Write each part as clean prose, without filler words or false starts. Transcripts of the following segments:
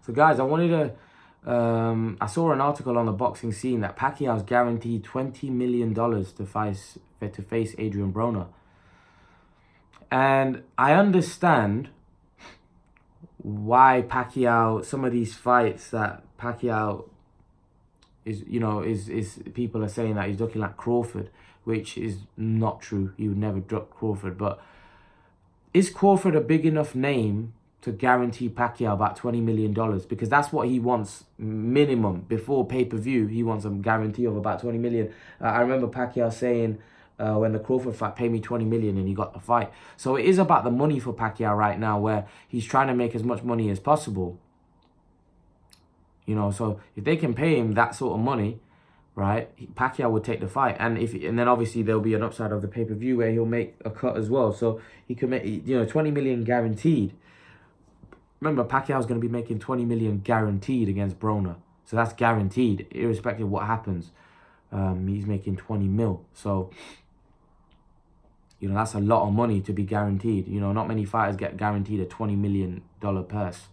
So guys, I wanted to, I saw an article on the boxing scene that Pacquiao's guaranteed $20 million to face Adrian Broner. And I understand why Pacquiao, some of these fights that Pacquiao is, is people are saying that he's looking like Crawford, which is not true. He would never drop Crawford. But is Crawford a big enough name to guarantee Pacquiao about $20 million? Because that's what he wants minimum. Before pay-per-view, he wants a guarantee of about $20 million. I remember Pacquiao saying, when the Crawford fight, pay me $20 million, and he got the fight. So it is about the money for Pacquiao right now, where he's trying to make as much money as possible. So if they can pay him that sort of money, right, Pacquiao would take the fight. And then obviously there'll be an upside of the pay-per-view where he'll make a cut as well. So he could make, $20 million guaranteed. Remember, Pacquiao's going to be making $20 million guaranteed against Broner. So that's guaranteed, irrespective of what happens. He's making 20 mil. So, that's a lot of money to be guaranteed. Not many fighters get guaranteed a $20 million purse.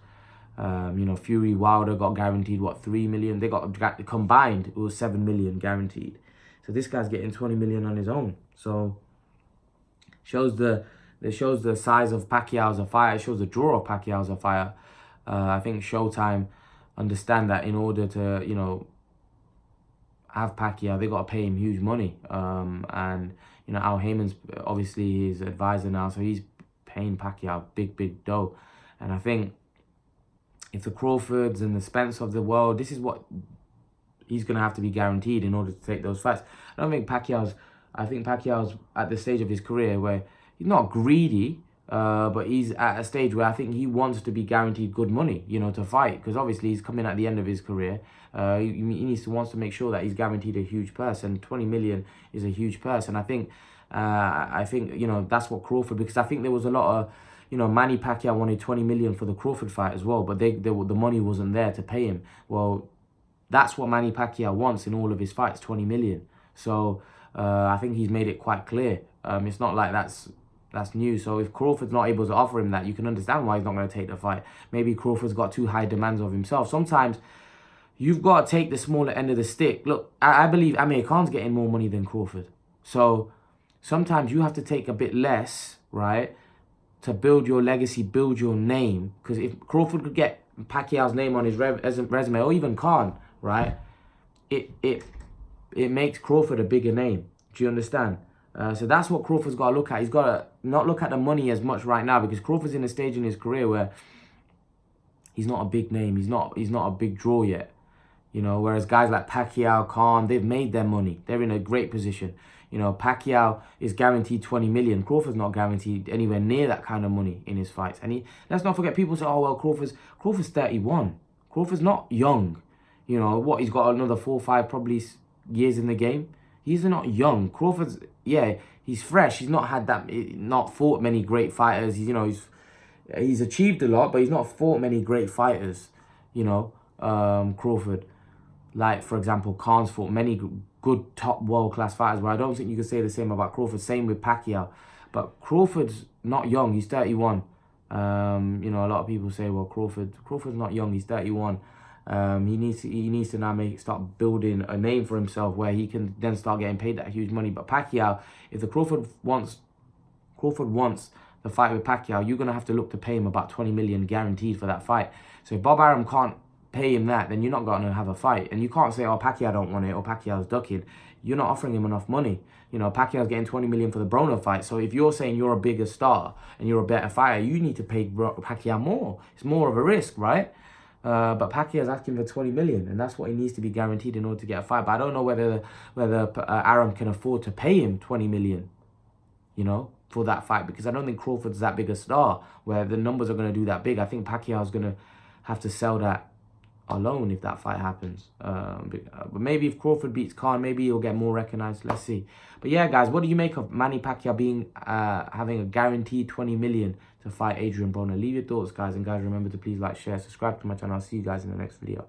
Fury, Wilder got guaranteed, what, 3 million? They got combined, it was 7 million guaranteed. So this guy's getting 20 million on his own. So it shows the size of Pacquiao as a fighter. It shows the draw of Pacquiao as a fighter. I think Showtime understand that in order to, have Pacquiao, they got to pay him huge money. And, Al Heyman's obviously his advisor now, so he's paying Pacquiao big dough. And I think if the Crawfords and the Spence of the world, this is what he's going to have to be guaranteed in order to take those fights. I think Pacquiao's at the stage of his career where he's not greedy, but he's at a stage where I think he wants to be guaranteed good money, to fight. Because obviously he's coming at the end of his career. He wants to make sure that he's guaranteed a huge purse. And 20 million is a huge purse. And I think, that's what Crawford, because I think there was a lot of, Manny Pacquiao wanted 20 million for the Crawford fight as well, but the money wasn't there to pay him. Well, that's what Manny Pacquiao wants in all of his fights, 20 million. So I think he's made it quite clear. It's not like that's new. So if Crawford's not able to offer him that, you can understand why he's not going to take the fight. Maybe Crawford's got too high demands of himself. Sometimes you've got to take the smaller end of the stick. Look, I believe Amir Khan's getting more money than Crawford. So sometimes you have to take a bit less, right, to build your legacy, build your name. Because if Crawford could get Pacquiao's name on his resume, or even Khan, right, it makes Crawford a bigger name. Do you understand? So that's what Crawford's got to look at. He's got to not look at the money as much right now, because Crawford's in a stage in his career where he's not a big name. He's not a big draw yet. Whereas guys like Pacquiao, Khan, they've made their money. They're in a great position. Pacquiao is guaranteed 20 million. Crawford's not guaranteed anywhere near that kind of money in his fights. And let's not forget, people say, oh, well, Crawford's 31. Crawford's not young. He's got another 4 or 5 probably years in the game. He's not young. Crawford's, yeah, he's fresh. He's not fought many great fighters. He's achieved a lot, but he's not fought many great fighters, Crawford. Like, for example, Khan's fought many good top world-class fighters, where I don't think you could say the same about Crawford. Same with Pacquiao. But Crawford's not young. He's 31. A lot of people say, well, Crawford's not young. He's 31. He needs to now start building a name for himself where he can then start getting paid that huge money. But Pacquiao, if the Crawford wants the fight with Pacquiao, you're going to have to look to pay him about 20 million guaranteed for that fight. So if Bob Arum can't pay him that, then you're not going to have a fight. And you can't say, oh, Pacquiao don't want it, or Pacquiao's ducking. You're not offering him enough money. Pacquiao's getting 20 million for the Broner fight. So if you're saying you're a bigger star and you're a better fighter, you need to pay Pacquiao more. It's more of a risk, right? But Pacquiao's asking for 20 million, and that's what he needs to be guaranteed in order to get a fight. But I don't know whether Arum can afford to pay him 20 million, for that fight, because I don't think Crawford's that big a star where the numbers are going to do that big. I think Pacquiao's going to have to sell that alone if that fight happens. But maybe if Crawford beats Khan, maybe he'll get more recognized. Let's see. But yeah, guys, what do you make of Manny Pacquiao being having a guaranteed 20 million to fight Adrian Broner? Leave your thoughts, guys. And guys, remember to please like, share, subscribe to my channel. I'll see you guys in the next video.